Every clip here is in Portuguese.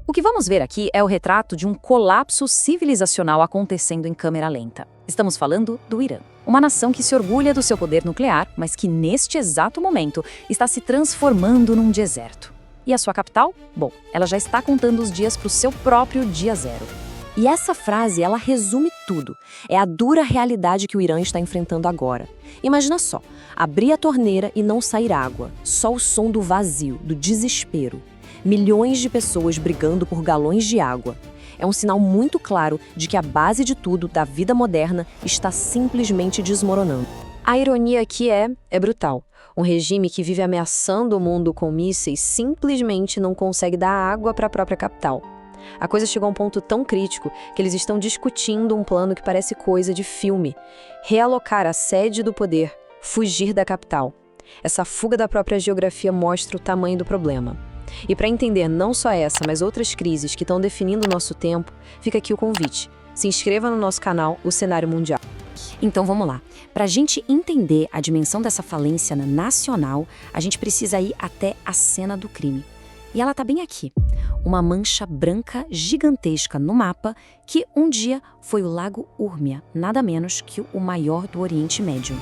O que vamos ver aqui é o retrato de um colapso civilizacional acontecendo em câmera lenta. Estamos falando do Irã, uma nação que se orgulha do seu poder nuclear, mas que neste exato momento está se transformando num deserto. E a sua capital? Bom, ela já está contando os dias para o seu próprio dia zero. E essa frase, ela resume tudo. É a dura realidade que o Irã está enfrentando agora. Imagina só, abrir a torneira e não sair água. Só o som do vazio, do desespero. Milhões de pessoas brigando por galões de água. É um sinal muito claro de que a base de tudo, da vida moderna, está simplesmente desmoronando. A ironia aqui é brutal. Um regime que vive ameaçando o mundo com mísseis simplesmente não consegue dar água para a própria capital. A coisa chegou a um ponto tão crítico que eles estão discutindo um plano que parece coisa de filme. Realocar a sede do poder, fugir da capital. Essa fuga da própria geografia mostra o tamanho do problema. E para entender não só essa, mas outras crises que estão definindo o nosso tempo, fica aqui o convite. Se inscreva no nosso canal, O Cenário Mundial. Então vamos lá. Para a gente entender a dimensão dessa falência nacional, a gente precisa ir até a cena do crime. E ela está bem aqui. Uma mancha branca gigantesca no mapa que um dia foi o Lago Urmia, nada menos que o maior do Oriente Médio.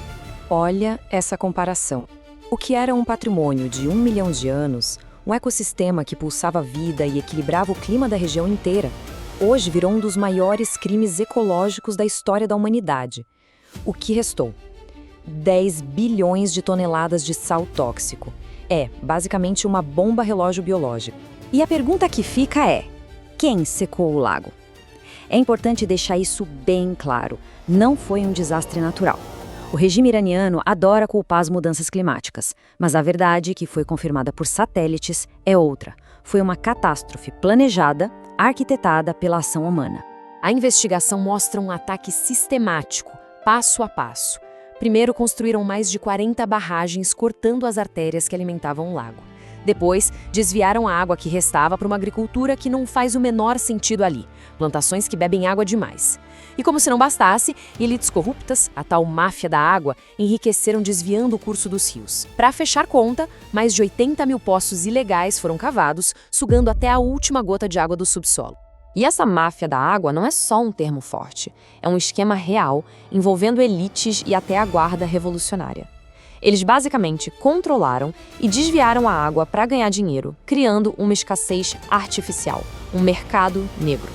Olha essa comparação. O que era um patrimônio de 1 milhão de anos, um ecossistema que pulsava vida e equilibrava o clima da região inteira, hoje virou um dos maiores crimes ecológicos da história da humanidade. O que restou? 10 bilhões de toneladas de sal tóxico. É, basicamente, uma bomba relógio biológica. E a pergunta que fica é: quem secou o lago? É importante deixar isso bem claro. Não foi um desastre natural. O regime iraniano adora culpar as mudanças climáticas, mas a verdade, que foi confirmada por satélites, é outra. Foi uma catástrofe planejada, arquitetada pela ação humana. A investigação mostra um ataque sistemático, passo a passo. Primeiro construíram mais de 40 barragens cortando as artérias que alimentavam o lago. Depois, desviaram a água que restava para uma agricultura que não faz o menor sentido ali, plantações que bebem água demais. E como se não bastasse, elites corruptas, a tal máfia da água, enriqueceram desviando o curso dos rios. Para fechar conta, mais de 80 mil poços ilegais foram cavados, sugando até a última gota de água do subsolo. E essa máfia da água não é só um termo forte, é um esquema real envolvendo elites e até a guarda revolucionária. Eles basicamente controlaram e desviaram a água para ganhar dinheiro, criando uma escassez artificial, um mercado negro.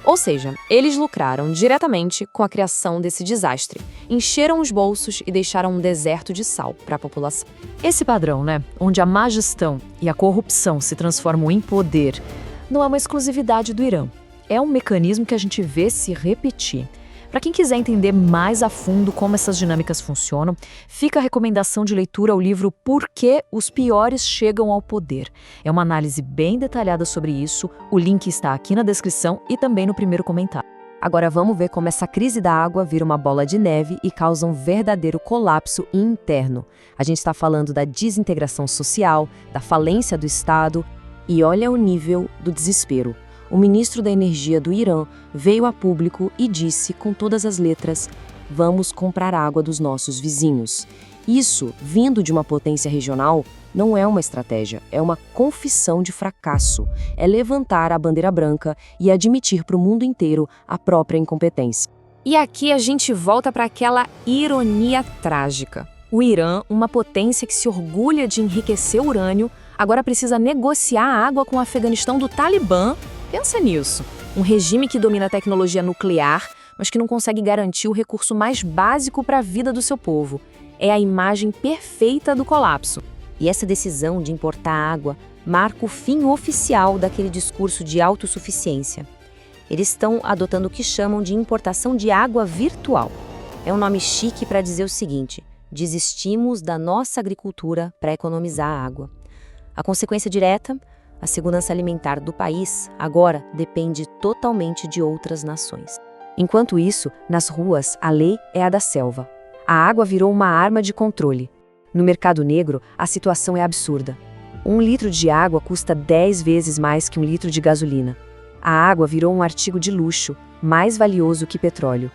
Ou seja, eles lucraram diretamente com a criação desse desastre, encheram os bolsos e deixaram um deserto de sal para a população. Esse padrão, onde a má gestão e a corrupção se transformam em poder, não é uma exclusividade do Irã. É um mecanismo que a gente vê se repetir. Para quem quiser entender mais a fundo como essas dinâmicas funcionam, fica a recomendação de leitura ao livro Por que os Piores Chegam ao Poder. É uma análise bem detalhada sobre isso, o link está aqui na descrição e também no primeiro comentário. Agora vamos ver como essa crise da água vira uma bola de neve e causa um verdadeiro colapso interno. A gente está falando da desintegração social, da falência do Estado e olha o nível do desespero. O ministro da Energia do Irã veio a público e disse com todas as letras: vamos comprar água dos nossos vizinhos. Isso, vindo de uma potência regional, não é uma estratégia, é uma confissão de fracasso. É levantar a bandeira branca e admitir para o mundo inteiro a própria incompetência. E aqui a gente volta para aquela ironia trágica. O Irã, uma potência que se orgulha de enriquecer urânio, agora precisa negociar a água com o Afeganistão do Talibã. Pensa nisso. Um regime que domina a tecnologia nuclear, mas que não consegue garantir o recurso mais básico para a vida do seu povo. É a imagem perfeita do colapso. E essa decisão de importar água marca o fim oficial daquele discurso de autossuficiência. Eles estão adotando o que chamam de importação de água virtual. É um nome chique para dizer o seguinte: desistimos da nossa agricultura para economizar a água. A consequência direta: a segurança alimentar do país agora depende totalmente de outras nações. Enquanto isso, nas ruas, a lei é a da selva. A água virou uma arma de controle. No mercado negro, a situação é absurda. 1 litro de água custa 10 vezes mais que 1 litro de gasolina. A água virou um artigo de luxo, mais valioso que petróleo.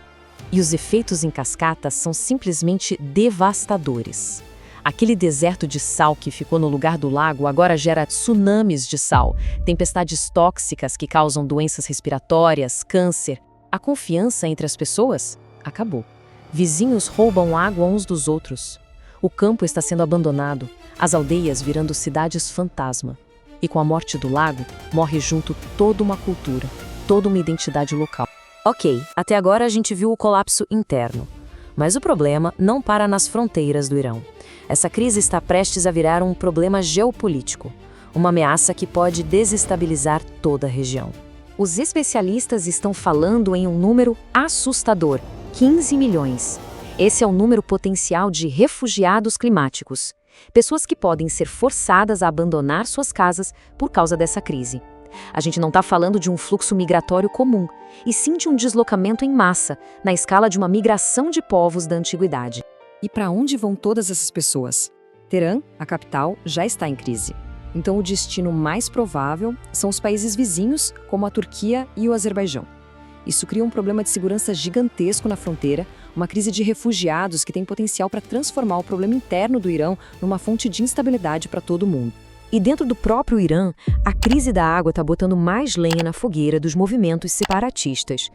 E os efeitos em cascata são simplesmente devastadores. Aquele deserto de sal que ficou no lugar do lago agora gera tsunamis de sal, tempestades tóxicas que causam doenças respiratórias, câncer. A confiança entre as pessoas acabou. Vizinhos roubam água uns dos outros. O campo está sendo abandonado, as aldeias virando cidades fantasma. E com a morte do lago, morre junto toda uma cultura, toda uma identidade local. Ok, até agora a gente viu o colapso interno. Mas o problema não para nas fronteiras do Irã. Essa crise está prestes a virar um problema geopolítico, uma ameaça que pode desestabilizar toda a região. Os especialistas estão falando em um número assustador: 15 milhões. Esse é o número potencial de refugiados climáticos, pessoas que podem ser forçadas a abandonar suas casas por causa dessa crise. A gente não está falando de um fluxo migratório comum, e sim de um deslocamento em massa, na escala de uma migração de povos da antiguidade. E para onde vão todas essas pessoas? Teherã, a capital, já está em crise. Então o destino mais provável são os países vizinhos, como a Turquia e o Azerbaijão. Isso cria um problema de segurança gigantesco na fronteira, uma crise de refugiados que tem potencial para transformar o problema interno do Irã numa fonte de instabilidade para todo mundo. E dentro do próprio Irã, a crise da água está botando mais lenha na fogueira dos movimentos separatistas.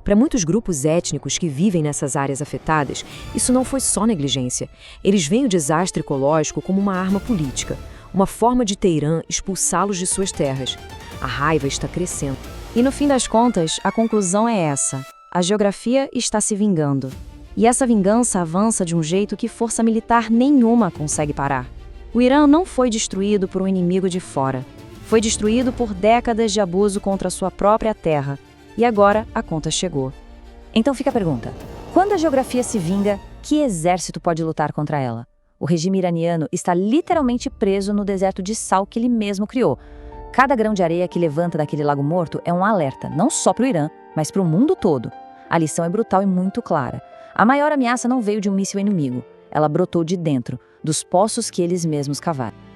Para muitos grupos étnicos que vivem nessas áreas afetadas, isso não foi só negligência. Eles veem o desastre ecológico como uma arma política, uma forma de Teherã expulsá-los de suas terras. A raiva está crescendo. E no fim das contas, a conclusão é essa: a geografia está se vingando. E essa vingança avança de um jeito que força militar nenhuma consegue parar. O Irã não foi destruído por um inimigo de fora. Foi destruído por décadas de abuso contra sua própria terra. E agora a conta chegou. Então fica a pergunta: quando a geografia se vinga, que exército pode lutar contra ela? O regime iraniano está literalmente preso no deserto de sal que ele mesmo criou. Cada grão de areia que levanta daquele lago morto é um alerta, não só para o Irã, mas para o mundo todo. A lição é brutal e muito clara. A maior ameaça não veio de um míssil inimigo. Ela brotou de dentro, dos poços que eles mesmos cavaram.